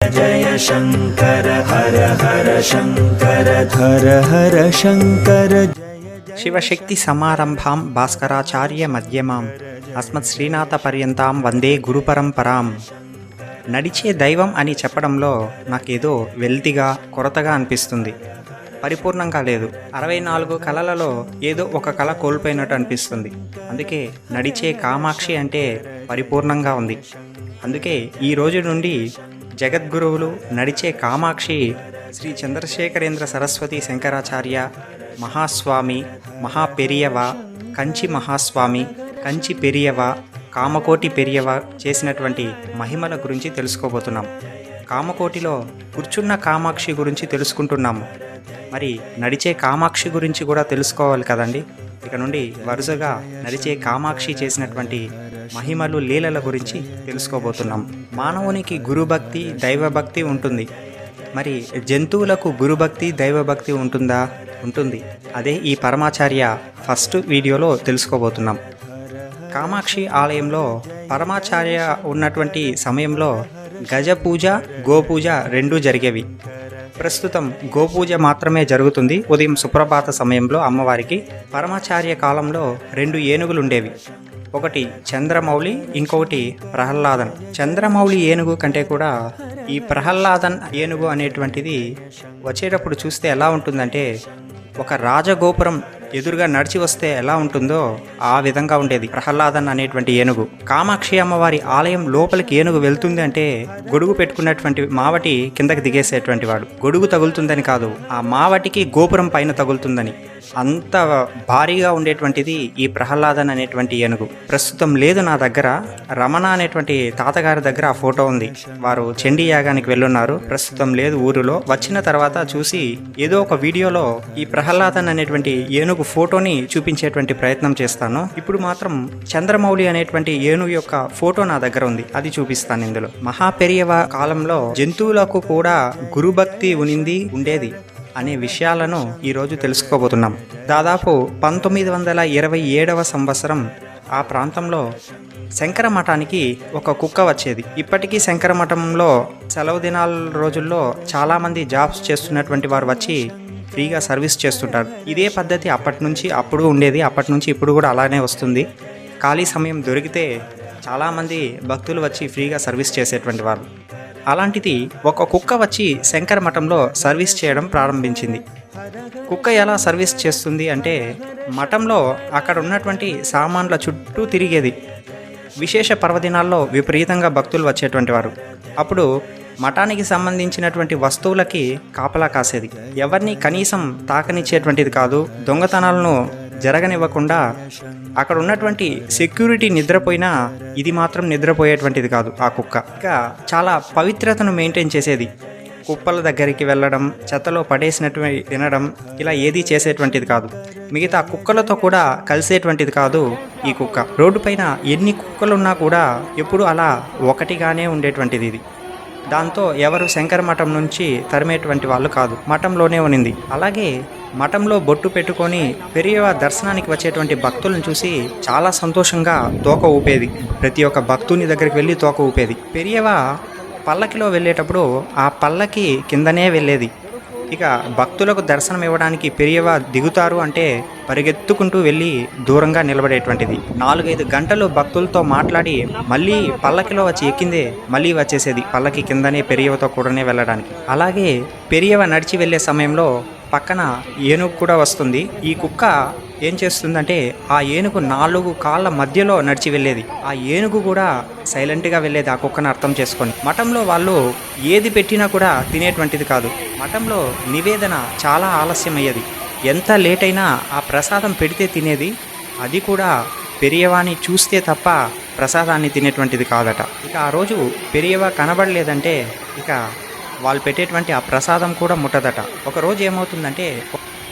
जय शंकर हर हर शंकर हर हर शंकर శివశక్తి సమారంభాం భాస్కరాచార్య మధ్యమాం అస్మత్ శ్రీనాథ పర్యంతాం వందే గురు పరంపరాం. నడిచే దైవం అని చెప్పడంలో నాకేదో వెల్తిగా కొరతగా అనిపిస్తుంది, పరిపూర్ణంగా లేదు. 64 కళలలో ఏదో ఒక కళ కోల్పోయినట్టు అనిపిస్తుంది. అందుకే నడిచే కామాక్షి అంటే పరిపూర్ణంగా ఉంది. అందుకే ఈ రోజు నుండి జగద్గురువులు నడిచే కామాక్షి శ్రీ చంద్రశేఖరేంద్ర సరస్వతి శంకరాచార్య మహాస్వామి, మహాపెరియవ, కంచి మహాస్వామి, కంచి పెరియవ, కామకోటి పెరియవ చేసినటువంటి మహిమల గురించి తెలుసుకోబోతున్నాం. కామకోటిలో కూర్చున్న కామాక్షి గురించి తెలుసుకుంటున్నాము. మరి నడిచే కామాక్షి గురించి కూడా తెలుసుకోవాలి కదండి. ఇక నుండి వరుసగా నడిచే కామాక్షి చేసినటువంటి మహిమలు, లీలల గురించి తెలుసుకోబోతున్నాం. మానవునికి గురుభక్తి, దైవభక్తి ఉంటుంది. మరి జంతువులకు గురుభక్తి, దైవభక్తి ఉంటుందా? ఉంటుంది. అదే ఈ పరమాచార్య ఫస్ట్ వీడియోలో తెలుసుకోబోతున్నాం. కామాక్షి ఆలయంలో పరమాచార్య ఉన్నటువంటి సమయంలో గజపూజ, గోపూజ రెండూ జరిగేవి. ప్రస్తుతం గోపూజ మాత్రమే జరుగుతుంది. ఉదయం సుప్రభాత సమయంలో అమ్మవారికి. పరమాచార్య కాలంలో 2 ఏనుగులు ఉండేవి. ఒకటి చంద్రమౌళి, ఇంకొకటి ప్రహ్లాదన్. చంద్రమౌళి ఏనుగు కంటే కూడా ఈ ప్రహ్లాదన్ ఏనుగు అనేటువంటిది వచ్చేటప్పుడు చూస్తే ఎలా ఉంటుందంటే, ఒక రాజగోపురం ఎదురుగా నడిచి వస్తే ఎలా ఉంటుందో ఆ విధంగా ఉండేది ప్రహ్లాదన్ అనేటువంటి ఏనుగు. కామాక్షి అమ్మవారి ఆలయం లోపలికి ఏనుగు వెళ్తుంది అంటే గొడుగు పెట్టుకున్నటువంటి మావటి కిందకి దిగేసేటువంటి వాడు. గొడుగు తగులుతుందని కాదు, ఆ మావటికి గోపురం పైన తగులుతుందని. అంత భారీగా ఉండేటువంటిది ఈ ప్రహ్లాదన్ అనేటువంటి ఏనుగు. ప్రస్తుతం లేదు నా దగ్గర. రమణ అనేటువంటి తాతగారి దగ్గర ఆ ఫోటో ఉంది. వారు చండీ యాగానికి వెళ్ళున్నారు. ప్రస్తుతం లేదు ఊరిలో. వచ్చిన తర్వాత చూసి ఏదో ఒక వీడియోలో ఈ ప్రహ్లాదన్ అనేటువంటి ఏనుగు ఫోటోని చూపించేటువంటి ప్రయత్నం చేస్తాను. ఇప్పుడు మాత్రం చంద్రమౌళి అనేటువంటి ఏనుగు యొక్క ఫోటో నా దగ్గర ఉంది, అది చూపిస్తాను ఇందులో. మహాపెరియవ కాలంలో జంతువులకు కూడా గురుభక్తి ఉండేది అనే విషయాలను ఈరోజు తెలుసుకోబోతున్నాం. దాదాపు 1927వ సంవత్సరం ఆ ప్రాంతంలో శంకర మఠానికి ఒక కుక్క వచ్చేది. ఇప్పటికీ శంకర మఠంలో సెలవు దినాల రోజుల్లో చాలామంది జాబ్స్ చేస్తున్నటువంటి వారు వచ్చి ఫ్రీగా సర్వీస్ చేస్తుంటారు. ఇదే పద్ధతి అప్పటి నుంచి అప్పుడు ఉండేది, అప్పటి నుంచి ఇప్పుడు కూడా అలానే వస్తుంది. ఖాళీ సమయం దొరికితే చాలామంది భక్తులు వచ్చి ఫ్రీగా సర్వీస్ చేసేటువంటి వారు. అలాంటిది ఒక కుక్క వచ్చి శంకర మఠంలో సర్వీస్ చేయడం ప్రారంభించింది. కుక్క ఎలా సర్వీస్ చేస్తుంది అంటే, మఠంలో అక్కడ ఉన్నటువంటి సామాన్ల చుట్టూ తిరిగేది. విశేష పర్వదినాల్లో విపరీతంగా భక్తులు వచ్చేటువంటి వారు. అప్పుడు మఠానికి సంబంధించినటువంటి వస్తువులకి కాపలా కాసేది. ఎవరిని కనీసం తాకనిచ్చేటువంటిది కాదు. దొంగతనాలను జరగనివ్వకుండా అక్కడ ఉన్నటువంటి సెక్యూరిటీ నిద్రపోయినా ఇది మాత్రం నిద్రపోయేటువంటిది కాదు ఆ కుక్క. ఇంకా చాలా పవిత్రతను మెయింటైన్ చేసేది. కుప్పల దగ్గరికి వెళ్ళడం, చెత్తలో పడేసినటువంటి తినడం, ఇలా ఏదీ చేసేటువంటిది కాదు. మిగతా కుక్కలతో కూడా కలిసేటువంటిది కాదు ఈ కుక్క. రోడ్డు పైన ఎన్ని కుక్కలున్నా కూడా ఎప్పుడు అలా ఒకటిగానే ఉండేటువంటిది ఇది. దాంతో ఎవరు శంకర మఠం నుంచి తరిమేటువంటి వాళ్ళు కాదు, మఠంలోనే ఉనింది. అలాగే మఠంలో బొట్టు పెట్టుకొని పెరియవ దర్శనానికి వచ్చేటువంటి భక్తులను చూసి చాలా సంతోషంగా తోక ఊపేది. ప్రతి ఒక్క భక్తుని దగ్గరికి వెళ్ళి తోక ఊపేది. పెరియవ పల్లకిలో వెళ్ళేటప్పుడు ఆ పల్లకి కిందనే వెళ్ళేది. ఇక భక్తులకు దర్శనం ఇవ్వడానికి పెరియవ దిగుతారు అంటే పరిగెత్తుకుంటూ వెళ్ళి దూరంగా నిలబడేటువంటిది. 4-5 గంటలు భక్తులతో మాట్లాడి మళ్ళీ పల్లకిలో వచ్చి ఎక్కిందే మళ్ళీ వచ్చేసేది పల్లకి కిందనే పెరియవతో కూడానే వెళ్ళడానికి. అలాగే పెరియవ నడిచి వెళ్ళే సమయంలో పక్కన ఏనుగు కూడా వస్తుంది. ఈ కుక్క ఏం చేస్తుందంటే, ఆ ఏనుగు 4 కాళ్ళ మధ్యలో నడిచి వెళ్ళేది. ఆ ఏనుగు కూడా సైలెంట్గా వెళ్ళేది ఆ కుక్కను అర్థం చేసుకొని. మఠంలో వాళ్ళు ఏది పెట్టినా కూడా తినేటువంటిది కాదు. మఠంలో నివేదన చాలా ఆలస్యం అయ్యేది. ఎంత లేట్ అయినా ఆ ప్రసాదం పెడితే తినేది. అది కూడా పెరియవాని చూస్తే తప్ప ప్రసాదాన్ని తినేటువంటిది కాదట. ఇక ఆ రోజు పెరియవ కనబడలేదంటే ఇక వాళ్ళు పెట్టేటువంటి ఆ ప్రసాదం కూడా ముట్టదట. ఒకరోజు ఏమవుతుందంటే,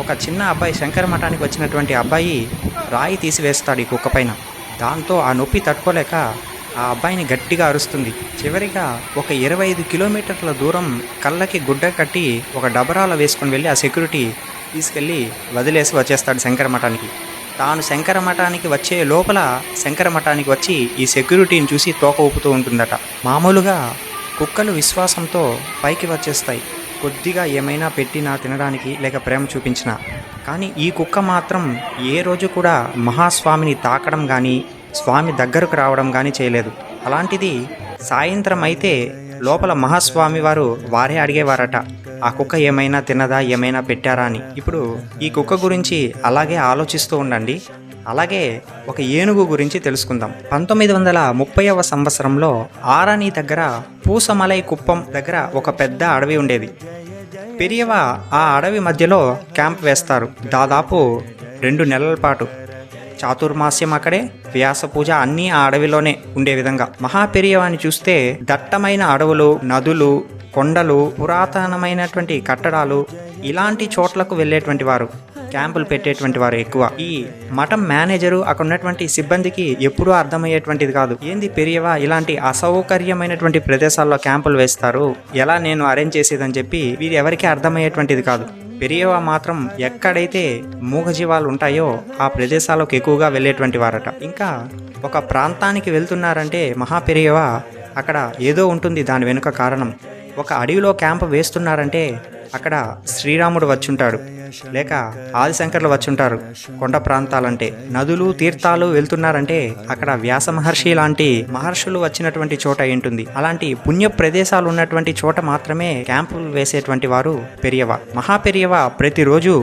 ఒక చిన్న అబ్బాయి, శంకర మఠానికి వచ్చినటువంటి అబ్బాయి రాయి తీసివేస్తాడు ఈ కుక్క పైన. దాంతో ఆ నొప్పి తట్టుకోలేక ఆ అబ్బాయిని గట్టిగా అరుస్తుంది. చివరిగా ఒక 25 కిలోమీటర్ల దూరం కళ్ళకి గుడ్డ కట్టి ఒక డబరాలో వేసుకొని వెళ్ళి ఆ సెక్యూరిటీ తీసుకెళ్ళి వదిలేసి వచ్చేస్తాడు శంకర మఠానికి. తాను శంకర మఠానికి వచ్చే లోపల శంకర మఠానికి వచ్చి ఈ సెక్యూరిటీని చూసి తోక ఊపుతూ ఉంటుందట. మామూలుగా కుక్కలు విశ్వాసంతో పైకి వచ్చేస్తాయి, కొద్దిగా ఏమైనా పెట్టినా తినడానికి లేక ప్రేమ చూపించినా. కానీ ఈ కుక్క మాత్రం ఏ రోజు కూడా మహాస్వామిని తాకడం కానీ స్వామి దగ్గరకు రావడం కానీ చేయలేదు. అలాంటిది సాయంత్రం అయితే లోపల మహాస్వామి వారు వారే అడిగేవారట, ఆ కుక్క ఏమైనా తిన్నదా, ఏమైనా పెట్టారా అని. ఇప్పుడు ఈ కుక్క గురించి అలాగే ఆలోచిస్తూ ఉండండి. అలాగే ఒక ఏనుగు గురించి తెలుసుకుందాం. 1930వ సంవత్సరంలో ఆరణి దగ్గర పూసమలై కుప్పం దగ్గర ఒక పెద్ద అడవి ఉండేది. పెరియవ ఆ అడవి మధ్యలో క్యాంప్ వేస్తారు. దాదాపు 2 నెలల పాటు చాతుర్మాస్యం అక్కడే, వ్యాస పూజ అన్నీ ఆ అడవిలోనే ఉండే విధంగా. మహాపెరియవాని చూస్తే దట్టమైన అడవులు, నదులు, కొండలు, పురాతనమైనటువంటి కట్టడాలు, ఇలాంటి చోట్లకు వెళ్ళేటువంటి వారు, క్యాంపులు పెట్టేటువంటి వారు ఎక్కువ. ఈ మఠం మేనేజరు అక్కడ ఉన్నటువంటి సిబ్బందికి ఎప్పుడూ అర్థమయ్యేటువంటిది కాదు. ఏంది పెరియవా ఇలాంటి అసౌకర్యమైనటువంటి ప్రదేశాల్లో క్యాంపులు వేస్తారు, ఎలా నేను అరేంజ్ చేసేదని చెప్పి వీరు ఎవరికీ అర్థమయ్యేటువంటిది కాదు. పెరియవా మాత్రం ఎక్కడైతే మూగజీవాలు ఉంటాయో ఆ ప్రదేశాలకు ఎక్కువగా వెళ్ళేటువంటి వారట. ఇంకా ఒక ప్రాంతానికి వెళ్తున్నారంటే మహాపెరియవా అక్కడ ఏదో ఉంటుంది దాని వెనుక కారణం. ఒక అడవిలో క్యాంపు వేస్తున్నారంటే అక్కడ శ్రీరాముడు వచ్చుంటాడు, లేక ఆదిశంకర్లు వచ్చుంటారు. కొండ ప్రాంతాలంటే, నదులు, తీర్థాలు వెళ్తున్నారంటే అక్కడ వ్యాస మహర్షి లాంటి మహర్షులు వచ్చినటువంటి చోట ఏంటుంది. అలాంటి పుణ్య ప్రదేశాలు ఉన్నటువంటి చోట మాత్రమే క్యాంపులు వేసేటువంటి వారు పెరియవ. మహాపెరియవ ప్రతిరోజు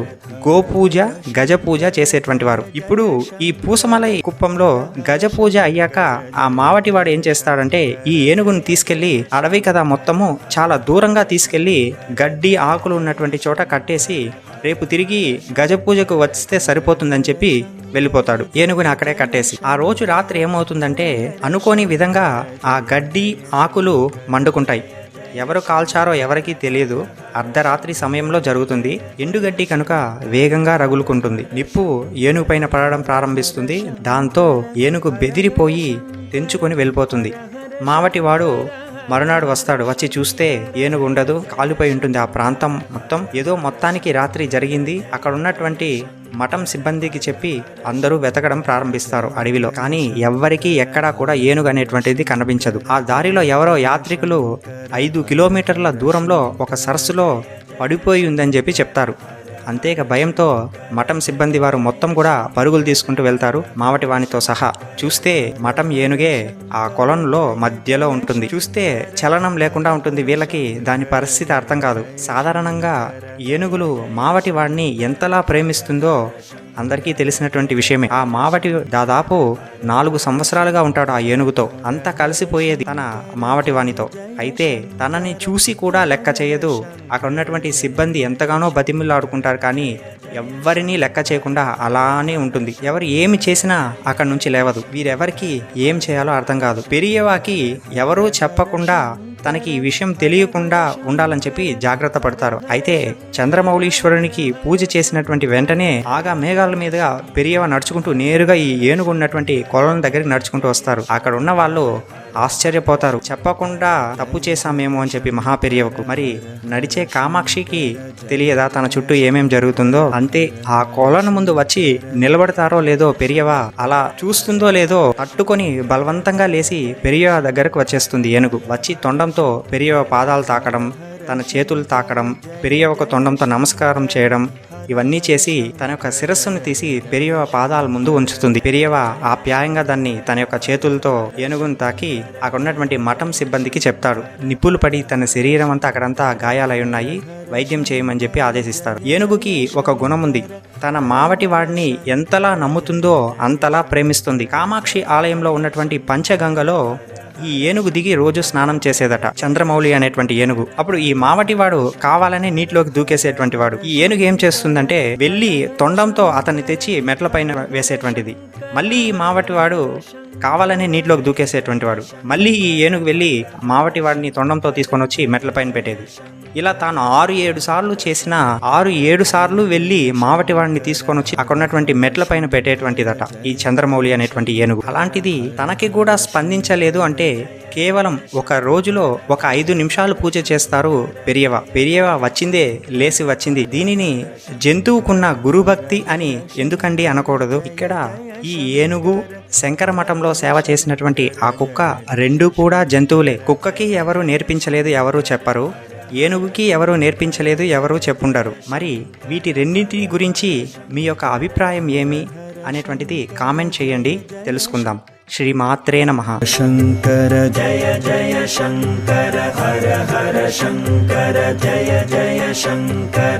గోపూజ, గజ పూజ చేసేటువంటి వారు. ఇప్పుడు ఈ పూసమలై కుప్పంలో గజ పూజ అయ్యాక ఆ మావటివాడు ఏం చేస్తాడంటే ఈ ఏనుగును తీసుకెళ్లి, అడవి కదా మొత్తము, చాలా దూరంగా తీసుకెళ్లి గడ్డి ఆకులు ఉన్నటువంటి చోట కట్టేసి రేపు తిరిగి గజ పూజకు వస్తే సరిపోతుందని చెప్పి వెళ్ళిపోతాడు. ఏనుగుని అక్కడే కట్టేసి. ఆ రోజు రాత్రి ఏమవుతుందంటే అనుకోని విధంగా ఆ గడ్డి ఆకులు మండుకుంటాయి. ఎవరు కాల్చారో ఎవరికీ తెలియదు. అర్ధరాత్రి సమయంలో జరుగుతుంది. ఎండుగడ్డి కనుక వేగంగా రగులుకుంటుంది. నిప్పు ఏనుగు పైన పడడం ప్రారంభిస్తుంది. దాంతో ఏనుగు బెదిరిపోయి తెంచుకొని వెళ్ళిపోతుంది. మావటివాడు మరునాడు వస్తాడు. వచ్చి చూస్తే ఏనుగు ఉండదు, కాలిపోయి ఉంటుంది ఆ ప్రాంతం మొత్తం. ఏదో మొత్తానికి రాత్రి జరిగింది. అక్కడ ఉన్నటువంటి మఠం సిబ్బందికి చెప్పి అందరూ వెతకడం ప్రారంభిస్తారు అడవిలో. కానీ ఎవ్వరికీ ఎక్కడా కూడా ఏనుగు అనేటువంటిది కనిపించదు. ఆ దారిలో ఎవరో యాత్రికులు 5 కిలోమీటర్ల దూరంలో ఒక సరస్సులో పడిపోయి ఉందని చెప్పి చెప్తారు. అంతేక భయంతో మఠం సిబ్బంది వారు మొత్తం కూడా పరుగులు తీసుకుంటూ వెళ్తారు, మావటివానితో సహా. చూస్తే మఠం ఏనుగే ఆ కొలంలో మధ్యలో ఉంటుంది. చూస్తే చలనం లేకుండా ఉంటుంది. వీళ్ళకి దాని పరిస్థితి అర్థం కాదు. సాధారణంగా ఏనుగులు మావటి వాడిని ఎంతలా ప్రేమిస్తుందో అందరికీ తెలిసినటువంటి విషయమే. ఆ మావటి దాదాపు 4 సంవత్సరాలుగా ఉంటాడు ఆ ఏనుగుతో. అంతా కలిసిపోయేది తన మావటి వానితో. అయితే తనని చూసి కూడా లెక్క చేయదు. అక్కడ ఉన్నటువంటి సిబ్బంది ఎంతగానో బతిమిలాడుకుంటారు, కానీ ఎవ్వరినీ లెక్క చేయకుండా అలానే ఉంటుంది. ఎవరు ఏమి చేసినా అక్కడి నుంచి లేవదు. వీరెవరికి ఏం చేయాలో అర్థం కాదు. పెరియవాకి ఎవరూ చెప్పకుండా తనకి ఈ విషయం తెలియకుండా ఉండాలని చెప్పి జాగ్రత్త పడతారు. అయితే చంద్రమౌళీశ్వరునికి పూజ చేసినటువంటి వెంటనే ఆగా మేఘాల మీదుగా పెరియవ నడుచుకుంటూ నేరుగా ఈ ఏనుగు ఉన్నటువంటి కొలం దగ్గరికి నడుచుకుంటూ వస్తారు. అక్కడ ఉన్న వాళ్ళు ఆశ్చర్యపోతారు. చెప్పకుండా తప్పు చేశామేమో అని చెప్పి మహాపెరియవకు. మరి నడిచే కామాక్షికి తెలియదా తన చుట్టూ ఏమేం జరుగుతుందో? అంతే, ఆ కొలను ముందు వచ్చి నిలబడతారో లేదో పెరియవ అలా చూస్తుందో లేదో తట్టుకొని బలవంతంగా లేచి పెరియవ దగ్గరకు వచ్చేస్తుంది ఏనుగు. వచ్చి తొండంతో పెరియవ పాదాలు తాకడం, తన చేతులు తాకడం, పెరియవకు తొండంతో నమస్కారం చేయడం, ఇవన్నీ చేసి తన యొక్క శిరస్సును తీసి పెరియవ పాదాల ముందు ఉంచుతుంది. పెరియవ ఆప్యాయంగా దాన్ని తన యొక్క చేతులతో ఏనుగును తాకి అక్కడ ఉన్నటువంటి మఠం సిబ్బందికి చెప్తాడు. నిప్పులు పడి తన శరీరం అంతా అక్కడంతా గాయాలై ఉన్నాయి, వైద్యం చేయమని చెప్పి ఆదేశిస్తారు. ఏనుగుకి ఒక గుణం ఉంది. తన మావటి వాడిని ఎంతలా నమ్ముతుందో అంతలా ప్రేమిస్తుంది. కామాక్షి ఆలయంలో ఉన్నటువంటి పంచగంగలో ఈ ఏనుగు దిగి రోజు స్నానం చేసేదట, చంద్రమౌళి అనేటువంటి ఏనుగు. అప్పుడు ఈ మావటివాడు కావాలనే నీటిలోకి దూకేసేటువంటి వాడు. ఈ ఏనుగు ఏం చేస్తుందంటే వెళ్ళి తొండంతో అతన్ని తెచ్చి మెట్ల పైన వేసేటువంటిది. మళ్ళీ ఈ మావటివాడు కావాలనే నీటిలోకి దూకేసేటువంటి వాడు. మళ్ళీ ఈ ఏనుగు వెళ్ళి మావటివాడిని తొండంతో తీసుకొని వచ్చి మెట్ల పైన పెట్టేది. ఇలా తాను 6-7 సార్లు చేసిన 6-7 సార్లు వెళ్ళి మావటివాడిని తీసుకొని వచ్చి అక్కడ ఉన్నటువంటి మెట్ల పైన పెట్టేటువంటిదట ఈ చంద్రమౌళి అనేటువంటి ఏనుగు. అలాంటిది తనకి కూడా స్పందించలేదు అంటే కేవలం ఒక రోజులో ఒక 5 నిమిషాలు పూజ చేస్తారు పెరియవ. పెరియవ వచ్చిందే లేసి వచ్చింది. దీనిని జంతువుకున్న గురుభక్తి అని ఎందుకండి అనకూడదు? ఇక్కడ ఈ ఏనుగు శంకర మఠంలో ఆశ్రమంలో సేవ చేసినటువంటి ఆ కుక్క రెండూ కూడా జంతువులే. కుక్కకి ఎవరు నేర్పించలేదు, ఎవరు చెప్పరు. ఏనుగుకి ఎవరు నేర్పించలేదు, ఎవరు చెప్పుండరు. మరి వీటి రెండింటి గురించి మీ యొక్క అభిప్రాయం ఏమి అనేటువంటిది కామెంట్ చేయండి, తెలుసుకుందాం. శ్రీమాత్రే నమః. శంకర జయ జయ శంకర హర హర శంకర జయ జయ శంకర.